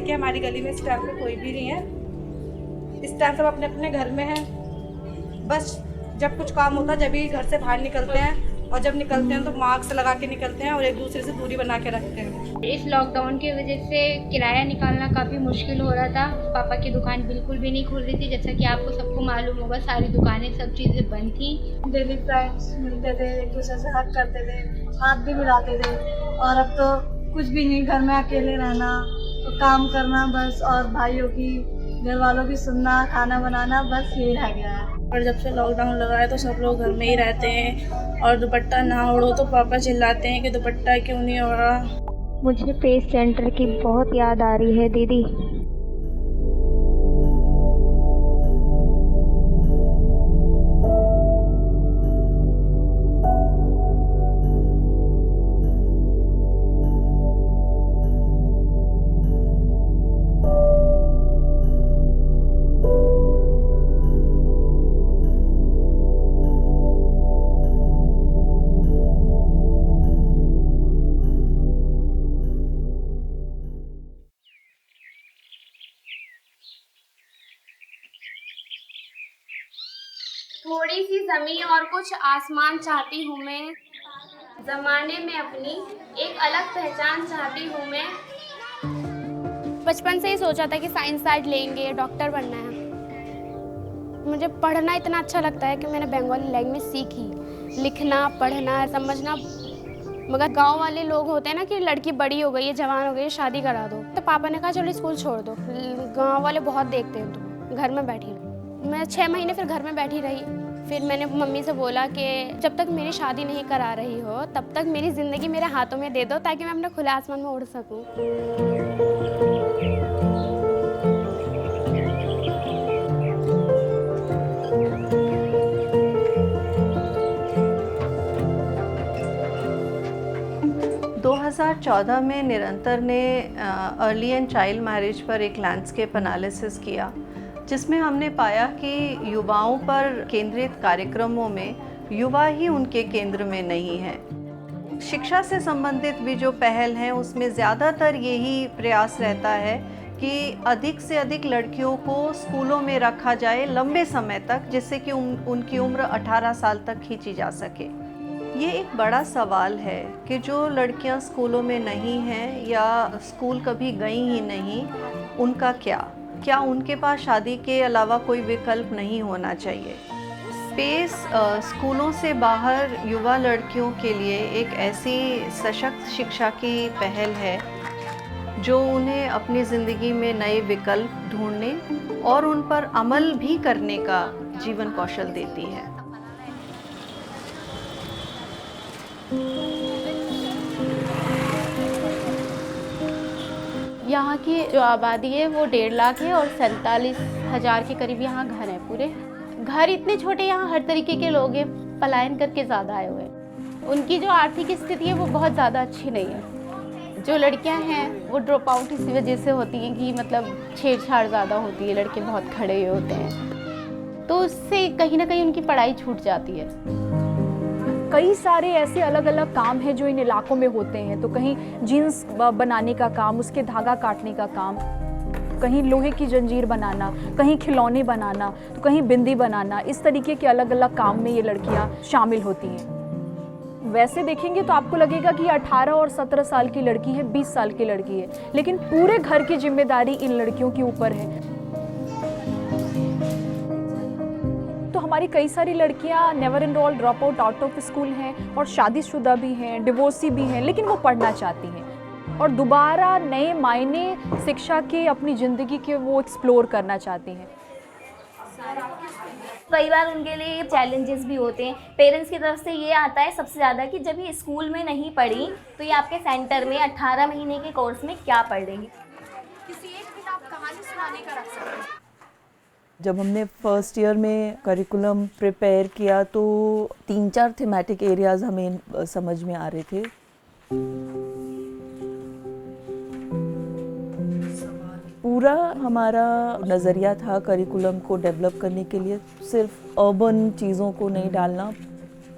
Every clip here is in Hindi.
कि हमारी गली में इस टाइम पे कोई भी नहीं है। इस टाइम सब अपने अपने घर में हैं। बस जब कुछ काम होता है जब भी घर से बाहर निकलते हैं, और जब निकलते हैं तो मास्क लगा के निकलते हैं और एक दूसरे से दूरी बना के रखते हैं। इस लॉकडाउन की वजह से किराया निकालना काफ़ी मुश्किल हो रहा था। पापा की दुकान बिल्कुल भी नहीं खुल रही थी, जैसा कि आपको सबको मालूम होगा, सारी दुकानें सब चीज़ें बंद थी। डेली फ्रेंड्स मिलते थे, एक दूसरे से हक करते थे, हाथ भी मिलाते थे। और अब तो कुछ भी नहीं, घर में अकेले रहना, तो काम करना बस, और भाइयों की, घर वालों की सुनना, खाना बनाना, बस यही रह गया है। और जब से लॉकडाउन लगा है तो सब लोग घर में ही रहते हैं, और दुपट्टा ना ओढ़ो तो पापा चिल्लाते हैं कि दुपट्टा क्यों नहीं ओढ़ा। मुझे फेस सेंटर की बहुत याद आ रही है दीदी। थोड़ी सी ज़मीन और कुछ आसमान चाहती हूँ मैं, ज़माने में अपनी एक अलग पहचान चाहती हूँ मैं। बचपन से ही सोचा था कि साइंस साइड लेंगे, डॉक्टर बनना है। मुझे पढ़ना इतना अच्छा लगता है कि मैंने बंगाली लैंग्वेज सीखी, लिखना, पढ़ना, समझना। मगर गांव वाले लोग होते हैं ना कि लड़की बड़ी हो गई है, जवान हो गई है, शादी करा दो। तो पापा ने कहा चलो स्कूल छोड़ दो, गांव वाले बहुत देखते हैं तुम्हें, घर में बैठी रहो। मैं 6 महीने फिर घर में बैठी रही। फिर मैंने मम्मी से बोला कि जब तक मेरी शादी नहीं करा रही हो तब तक मेरी ज़िंदगी मेरे हाथों में दे दो, ताकि मैं अपने खुले आसमान में उड़ सकूं। 2014 में निरंतर ने अर्ली एंड चाइल्ड मैरिज पर एक लैंडस्केप एनालिसिस किया, जिसमें हमने पाया कि युवाओं पर केंद्रित कार्यक्रमों में युवा ही उनके केंद्र में नहीं है। शिक्षा से संबंधित भी जो पहल हैं उसमें ज़्यादातर यही प्रयास रहता है कि अधिक से अधिक लड़कियों को स्कूलों में रखा जाए लंबे समय तक, जिससे कि उनकी उम्र 18 साल तक खींची जा सके। ये एक बड़ा सवाल है कि जो लड़कियां स्कूलों में नहीं हैं या स्कूल कभी गई ही नहीं, उनका क्या उनके पास शादी के अलावा कोई विकल्प नहीं होना चाहिए। स्पेस स्कूलों से बाहर युवा लड़कियों के लिए एक ऐसी सशक्त शिक्षा की पहल है जो उन्हें अपनी ज़िंदगी में नए विकल्प ढूंढने और उन पर अमल भी करने का जीवन कौशल देती है। यहाँ की जो आबादी है वो 1.5 लाख है और 47,000 के करीब यहाँ घर हैं। पूरे घर इतने छोटे, यहाँ हर तरीके के लोग हैं, पलायन करके ज़्यादा आए हुए हैं। उनकी जो आर्थिक स्थिति है वो बहुत ज़्यादा अच्छी नहीं है। जो लड़कियाँ हैं वो ड्रॉप आउट इसी वजह से होती हैं कि मतलब छेड़छाड़ ज़्यादा होती है, लड़के बहुत खड़े हुए होते हैं, तो उससे कहीं ना कहीं उनकी पढ़ाई छूट जाती है। कई सारे ऐसे अलग अलग काम हैं जो इन इलाकों में होते हैं। तो कहीं जीन्स बनाने का काम, उसके धागा काटने का काम, कहीं लोहे की जंजीर बनाना, कहीं खिलौने बनाना, तो कहीं बिंदी बनाना, इस तरीके के अलग अलग काम में ये लड़कियां शामिल होती हैं। वैसे देखेंगे तो आपको लगेगा कि 18 और 17 साल की लड़की है, 20 साल की लड़की है, लेकिन पूरे घर की जिम्मेदारी इन लड़कियों के ऊपर है। तो हमारी कई सारी लड़कियां never enrol, drop out of school हैं और शादीशुदा भी हैं, डिवोर्सी भी हैं, लेकिन वो पढ़ना चाहती हैं और दोबारा नए मायने शिक्षा के अपनी ज़िंदगी के वो एक्सप्लोर करना चाहती हैं। कई बार उनके लिए चैलेंजेस भी होते हैं। पेरेंट्स की तरफ से ये आता है सबसे ज़्यादा कि जब ये स्कूल में नहीं पढ़ी तो ये आपके सेंटर में 18 महीने के कोर्स में क्या पढ़ लेंगी। किसी एक दिन आप कहानी सुनाने का रख सकते हैं। जब हमने फर्स्ट ईयर में करिकुलम प्रिपेयर किया तो 3-4 थीमेटिक एरियाज़ हमें समझ में आ रहे थे। पूरा हमारा नज़रिया था करिकुलम को डेवलप करने के लिए सिर्फ अर्बन चीज़ों को नहीं डालना,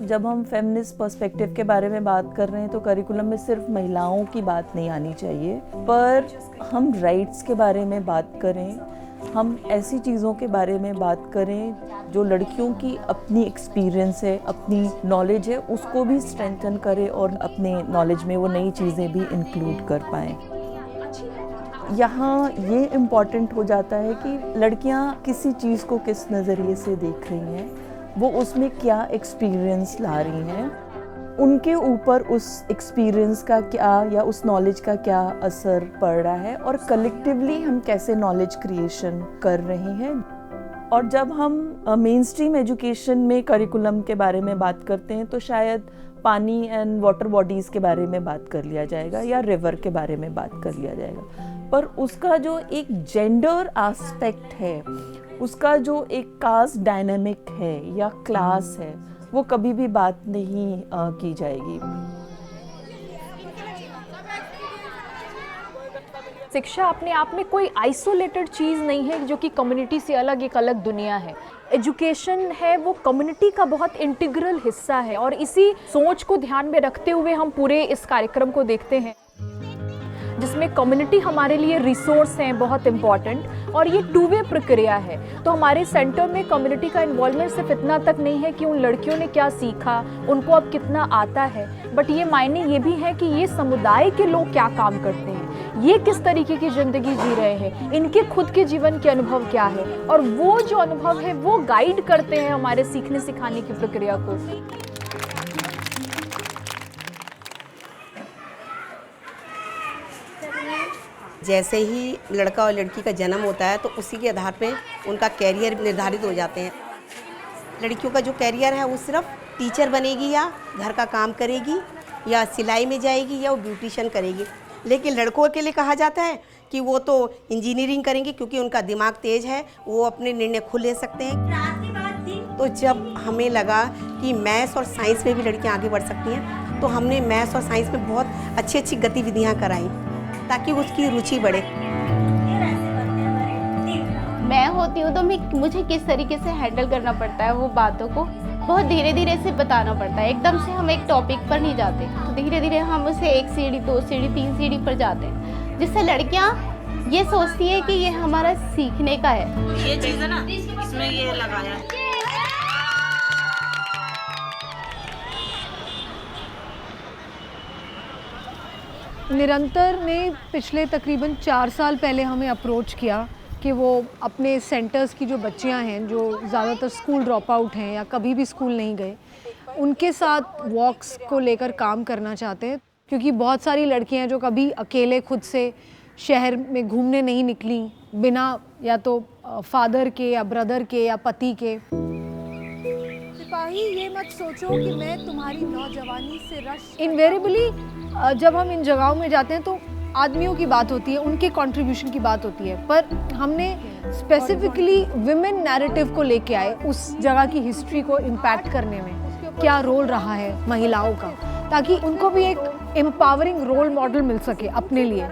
जब हम फेमिनिस्ट पर्सपेक्टिव के बारे में बात कर रहे हैं तो करिकुलम में सिर्फ महिलाओं की बात नहीं आनी चाहिए, पर हम राइट्स के बारे में बात करें, हम ऐसी चीज़ों के बारे में बात करें जो लड़कियों की अपनी एक्सपीरियंस है, अपनी नॉलेज है, उसको भी स्ट्रेंथन करें और अपने नॉलेज में वो नई चीज़ें भी इंक्लूड कर पाएँ। यहाँ ये इम्पॉर्टेंट हो जाता है कि लड़कियाँ किसी चीज़ को किस नज़रिए से देख रही हैं, वो उसमें क्या एक्सपीरियंस ला रही हैं, उनके ऊपर उस एक्सपीरियंस का क्या या उस नॉलेज का क्या असर पड़ रहा है और कलेक्टिवली हम कैसे नॉलेज क्रिएशन कर रहे हैं। और जब हम मेन स्ट्रीम एजुकेशन में करिकुलम के बारे में बात करते हैं तो शायद पानी एंड वाटर बॉडीज़ के बारे में बात कर लिया जाएगा या रिवर के बारे में बात कर लिया जाएगा, पर उसका जो एक जेंडर एस्पेक्ट है, उसका जो एक कास्ट डायनामिक है या क्लास है, वो कभी भी बात नहीं की जाएगी। शिक्षा अपने आप में कोई आइसोलेटेड चीज़ नहीं है जो कि कम्युनिटी से अलग एक अलग दुनिया है। एजुकेशन है वो कम्युनिटी का बहुत इंटीग्रल हिस्सा है और इसी सोच को ध्यान में रखते हुए हम पूरे इस कार्यक्रम को देखते हैं, जिसमें कम्युनिटी हमारे लिए रिसोर्स हैं बहुत इम्पॉर्टेंट और ये टू वे प्रक्रिया है। तो हमारे सेंटर में कम्युनिटी का इन्वॉल्वमेंट सिर्फ इतना तक नहीं है कि उन लड़कियों ने क्या सीखा, उनको अब कितना आता है, बट ये मायने ये भी है कि ये समुदाय के लोग क्या काम करते हैं, ये किस तरीके की ज़िंदगी जी रहे हैं, इनके खुद के जीवन के अनुभव क्या है, और वो जो अनुभव है वो गाइड करते हैं हमारे सीखने सिखाने की प्रक्रिया को। जैसे ही लड़का और लड़की का जन्म होता है तो उसी के आधार पे उनका कैरियर निर्धारित हो जाते हैं। लड़कियों का जो कैरियर है वो सिर्फ टीचर बनेगी या घर का काम करेगी या सिलाई में जाएगी या वो ब्यूटिशियन करेगी, लेकिन लड़कों के लिए कहा जाता है कि वो तो इंजीनियरिंग करेंगे क्योंकि उनका दिमाग तेज है, वो अपने निर्णय खुद ले सकते हैं। तो जब हमें लगा कि मैथ्स और साइंस में भी लड़कियाँ आगे बढ़ सकती हैं तो हमने मैथ्स और साइंस में बहुत अच्छी अच्छी गतिविधियाँ कराई ताकि उसकी रुचि बढ़े। मैं होती हूँ तो मुझे किस तरीके से हैंडल करना पड़ता है वो बातों को बहुत धीरे धीरे से बताना पड़ता है। एकदम से हम एक टॉपिक पर नहीं जाते, तो धीरे धीरे हम उसे 1 सीढ़ी 2 सीढ़ी 3 सीढ़ी पर जाते हैं, जिससे लड़कियाँ ये सोचती है कि ये हमारा सीखने का है। ये चीज़ है ना, इसमें ये लगाया निरंतर ने पिछले तकरीबन 4 साल पहले हमें अप्रोच किया कि वो अपने सेंटर्स की जो बच्चियां हैं जो ज़्यादातर स्कूल ड्रॉप आउट हैं या कभी भी स्कूल नहीं गए, उनके साथ वॉक्स को लेकर काम करना चाहते हैं, क्योंकि बहुत सारी लड़कियां जो कभी अकेले खुद से शहर में घूमने नहीं निकली बिना या तो फादर के या ब्रदर के या पति के। सिपाही ये मत सोचो कि मैं तुम्हारी नौजवानी से रश। इनवेरिएबली जब हम इन जगहों में जाते हैं तो आदमियों की बात होती है, उनके कंट्रीब्यूशन की बात होती है, पर हमने स्पेसिफिकली विमेन नैरेटिव को लेके आए उस जगह की हिस्ट्री को इम्पैक्ट करने में क्या रोल रहा है महिलाओं का, ताकि उनको भी एक एम्पावरिंग रोल मॉडल मिल सके अपने लिए।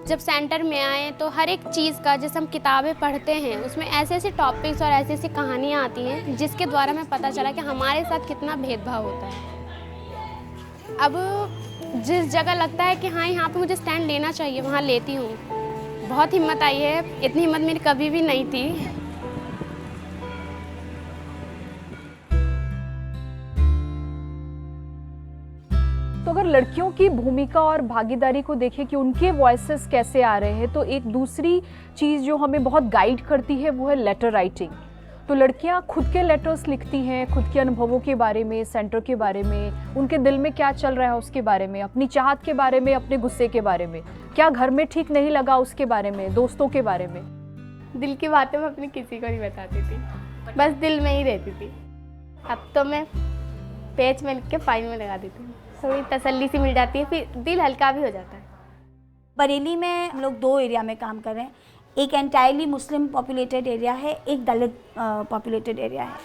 जब सेंटर में आए तो हर एक चीज़ का, जैसे हम किताबें पढ़ते हैं उसमें ऐसे ऐसे टॉपिक्स और ऐसी ऐसी कहानियाँ आती हैं जिसके द्वारा हमें पता चला कि हमारे साथ कितना भेदभाव होता है। अब जिस जगह लगता है कि हाँ यहाँ पे मुझे स्टैंड लेना चाहिए वहाँ लेती हूँ। बहुत हिम्मत आई है, इतनी हिम्मत मेरी कभी भी नहीं थी। तो अगर लड़कियों की भूमिका और भागीदारी को देखें कि उनके वॉइसेस कैसे आ रहे हैं, तो एक दूसरी चीज़ जो हमें बहुत गाइड करती है वो है लेटर राइटिंग। तो लड़कियां खुद के लेटर्स लिखती हैं, खुद के अनुभवों के बारे में, सेंटर के बारे में, उनके दिल में क्या चल रहा है उसके बारे में, अपनी चाहत के बारे में, अपने गुस्से के बारे में, क्या घर में ठीक नहीं लगा उसके बारे में, दोस्तों के बारे में। दिल की बातें मैं अपने किसी को नहीं बताती थी, बस दिल में ही रहती थी। अब तो मैं पेज में लिख के फाइल में लगा देती हूँ, थोड़ी तसल्ली सी मिल जाती है, फिर दिल हल्का भी हो जाता है। बरेली में हम लोग 2 एरिया में काम कर रहे हैं, एक एंटायरली मुस्लिम पॉपुलेटेड एरिया है, एक दलित पॉपुलेटेड एरिया है।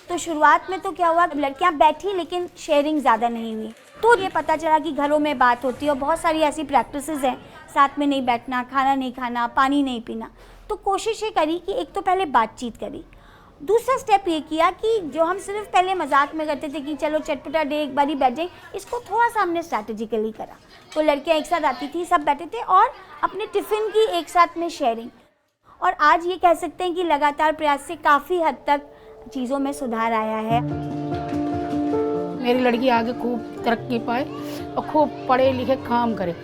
तो शुरुआत में तो क्या हुआ, लड़कियां बैठी लेकिन शेयरिंग ज़्यादा नहीं हुई, तो ये पता चला कि घरों में बात होती है और बहुत सारी ऐसी प्रैक्टिसेस हैं, साथ में नहीं बैठना, खाना नहीं खाना, पानी नहीं पीना। तो कोशिश ये करी कि एक तो पहले बातचीत करी दूसरा स्टेप ये किया कि जो हम सिर्फ पहले मजाक में करते थे कि चलो चटपटा डे एक बारी बैठे, इसको थोड़ा सा हमने स्ट्रैटेजिकली करा। तो लड़कियां एक साथ आती थी, सब बैठे थे और अपने टिफ़िन की एक साथ में शेयरिंग। और आज ये कह सकते हैं कि लगातार प्रयास से काफ़ी हद तक चीज़ों में सुधार आया है। मेरी लड़की आगे खूब तरक्की पाए और खूब पढ़े लिखे काम करे।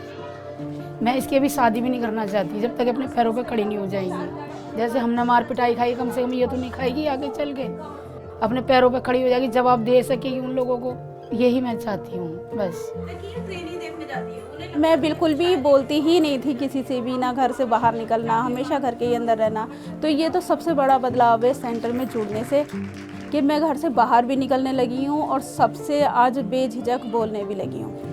मैं इसकी अभी शादी भी नहीं करना चाहती जब तक अपने पैरों पे खड़ी नहीं हो जाएगी। जैसे हमने मार पिटाई खाई, कम से कम ये तो नहीं खाएगी आगे चल के, अपने पैरों पे खड़ी हो जाएगी, जवाब दे सकेगी उन लोगों को। यही मैं चाहती हूँ बस। मैं बिल्कुल भी बोलती ही नहीं थी किसी से भी, ना घर से बाहर निकलना, हमेशा घर के ही अंदर रहना। तो ये तो सबसे बड़ा बदलाव है सेंटर में जुड़ने से कि मैं घर से बाहर भी निकलने लगी हूँ और सबसे आज बेझिझक बोलने भी लगी हूँ।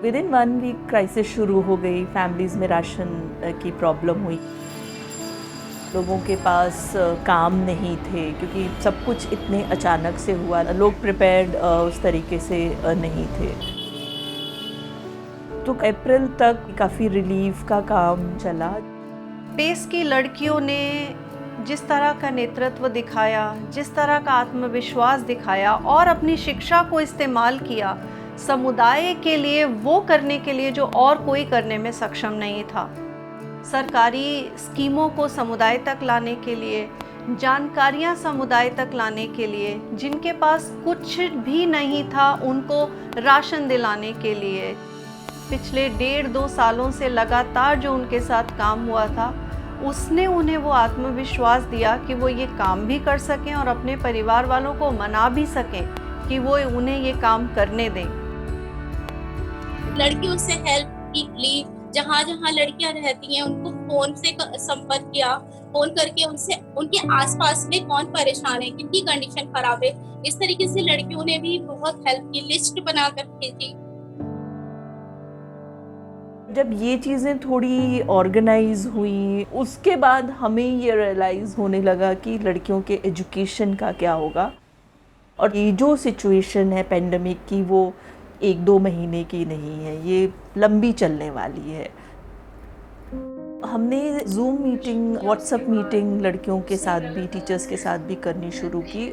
विद इन 1 वीक क्राइसिस शुरू हो गई। फैमिलीज़ में राशन की प्रॉब्लम हुई, लोगों के पास काम नहीं थे क्योंकि सब कुछ इतने अचानक से हुआ, लोग प्रिपेयर्ड उस तरीके से नहीं थे। तो अप्रैल तक काफ़ी रिलीफ का काम चला। पेस की लड़कियों ने जिस तरह का नेतृत्व दिखाया, जिस तरह का आत्मविश्वास दिखाया और अपनी शिक्षा को इस्तेमाल किया समुदाय के लिए, वो करने के लिए जो और कोई करने में सक्षम नहीं था। सरकारी स्कीमों को समुदाय तक लाने के लिए, जानकारियां समुदाय तक लाने के लिए, जिनके पास कुछ भी नहीं था उनको राशन दिलाने के लिए। पिछले 1.5-2 सालों से लगातार जो उनके साथ काम हुआ था, उसने उन्हें वो आत्मविश्वास दिया कि वो ये काम भी कर सकें और अपने परिवार वालों को मना भी सकें कि वो उन्हें ये काम करने दें। लड़कियों से हेल्प ली, जहाँ जहाँ लड़कियां रहती हैं उनको फोन से संपर्क किया, फोन करके उनसे उनके आसपास में कौन परेशान है, किनकी कंडीशन खराब है, इस तरीके से लड़कियों ने भी बहुत हेल्प की, लिस्ट बनाकर भेजी। जब ये चीज़ें थोड़ी ऑर्गेनाइज हुई, उसके बाद हमें ये रियलाइज़ होने लगा कि लड़कियों के एजुकेशन का क्या होगा। और ये जो सिचुएशन है पेंडेमिक की, वो 1-2 महीने की नहीं है, ये लंबी चलने वाली है। हमने जूम मीटिंग, व्हाट्सएप मीटिंग लड़कियों के साथ भी, टीचर्स के साथ भी करनी शुरू की।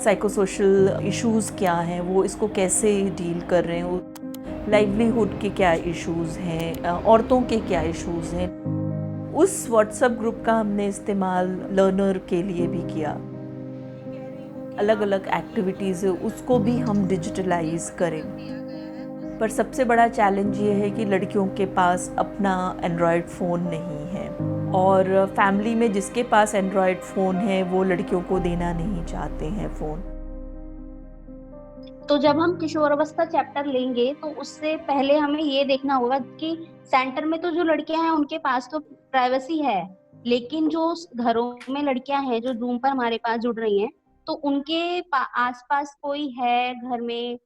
साइकोसोशल इश्यूज़ क्या हैं, वो इसको कैसे डील कर रहे हैं, लाइवलीहुड के क्या इश्यूज़ हैं, औरतों के क्या इश्यूज़ हैं। उस व्हाट्सएप ग्रुप का हमने इस्तेमाल लर्नर के लिए भी किया। अलग अलग एक्टिविटीज़ है उसको भी हम डिजिटलाइज करें। पर सबसे बड़ा चैलेंज ये है कि लड़कियों के पास अपना एंड्रॉयड फ़ोन नहीं है, और फैमिली में जिसके पास एंड्रॉयड फ़ोन है वो लड़कियों को देना नहीं चाहते हैं फ़ोन। तो जब हम किशोरावस्था चैप्टर लेंगे तो उससे पहले हमें ये देखना होगा कि सेंटर में तो जो लड़कियां हैं उनके पास तो प्राइवेसी है, लेकिन जो घरों में लड़कियां हैं जो जूम पर हमारे पास जुड़ रही हैं, तो उनके आसपास कोई है, घर में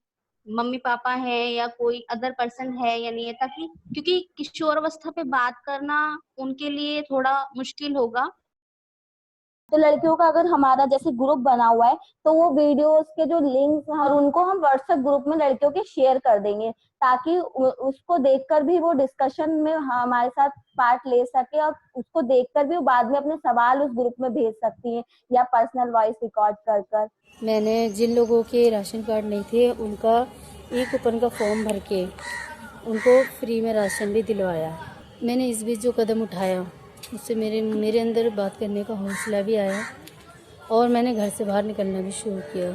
मम्मी पापा है या कोई अदर पर्सन है या नहीं है, ताकि क्योंकि किशोरावस्था पे बात करना उनके लिए थोड़ा मुश्किल होगा। तो लड़कियों का अगर हमारा जैसे ग्रुप बना हुआ है तो वो वीडियोस के जो लिंक्स और उनको हम व्हाट्सएप ग्रुप में लड़कियों के शेयर कर देंगे, ताकि उसको देखकर भी वो डिस्कशन में हमारे साथ पार्ट ले सके और उसको देखकर भी वो बाद में अपने सवाल उस ग्रुप में भेज सकती हैं या पर्सनल वॉइस रिकॉर्ड कर कर। मैंने जिन लोगों के राशन कार्ड नहीं थे उनका ई-कूपन का फॉर्म भर के उनको फ्री में राशन भी दिलवाया। मैंने इस बीच जो कदम उठाया उससे मेरे अंदर बात करने का हौसला भी आया और मैंने घर से बाहर निकलना भी शुरू किया।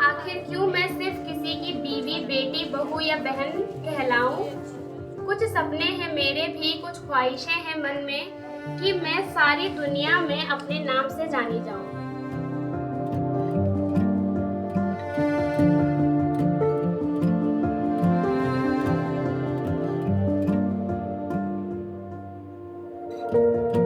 आखिर क्यों मैं सिर्फ किसी की बीवी, बेटी, बहू या बहन कहलाऊं? कुछ सपने हैं मेरे भी, कुछ ख्वाहिशें हैं मन में कि मैं सारी दुनिया में अपने नाम से जानी जाऊं। Thank you.